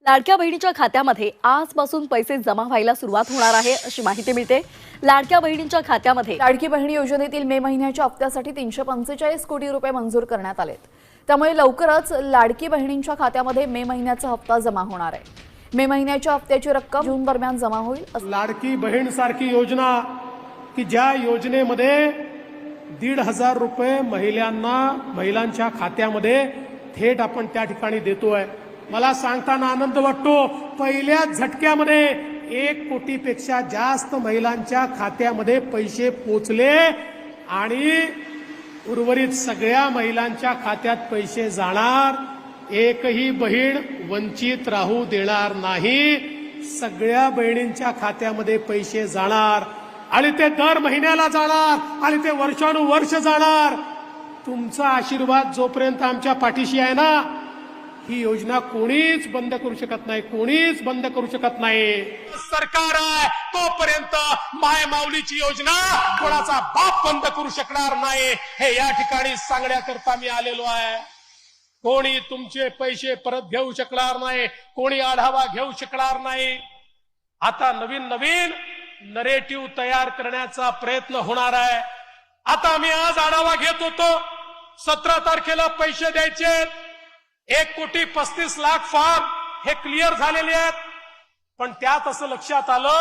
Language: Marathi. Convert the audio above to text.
लाडक्या बहिणीच्या खात्यामध्ये आजपासून पैसे जमा व्हायला सुरुवात होणार आहे अशी माहिती मिळते। लाडक्या बहिणींच्या खात्यामध्ये लाडकी बहिणी योजनेतील मे महिन्याच्या हप्त्यासाठी 345 कोटी रुपये मंजूर करण्यात आलेत। त्यामुळे लवकरच लाडकी बहिणींच्या खात्यामध्ये मे महिन्याचा हप्ता जमा होणार आहे। मे महिन्याच्या हप्त्याची रक्कम जून दरम्यान जमा होईल। लाडकी बहीण सारखी योजना की ज्या योजनेमध्ये 1,500 रुपये महिलांच्या खात्यामध्ये थेट आपण त्या ठिकाणी देतोय। मला सांगताना आनंद वाटतो, पहिल्याच झटक्यामध्ये 1 कोटीपेक्षा जास्त महिलांच्या खात्यामध्ये पैसे पोचले आणि उर्वरित सगळ्या महिलांच्या खात्यात पैसे जाणार। एकही बहीण वंचित राहू देणार नाही। सगळ्या बहिणींच्या खात्यामध्ये पैसे जाणार आणि ते दर महिन्याला जाणार आणि ते वर्षानुवर्ष जाणार। तुमचा आशीर्वाद जोपर्यंत आमच्या पाठीशी आहे ना, ही योजना कोणीच बंद करू शकत नाही, कोणीच बंद करू शकत नाही। सरकार आहे तोपर्यंत माय माऊलीची योजना कोणाचा बाप बंद करू शकणार नाही, हे या ठिकाणी सांगण्याकरता मी आलेलो आहे। कोणी तुमचे पैसे परत घेऊ शकणार नाही, कोणी आढावा घेऊ शकणार नाही। आता नवीन नवीन नरेटिव्ह तयार करण्याचा प्रयत्न होणार आहे। आता मी आज आढावा घेत होतो, 17 तारखेला पैसे द्यायचे 1,35,00,000 फॉर्म हे क्लिअर झालेले आहेत, पण त्यात असं लक्षात आलं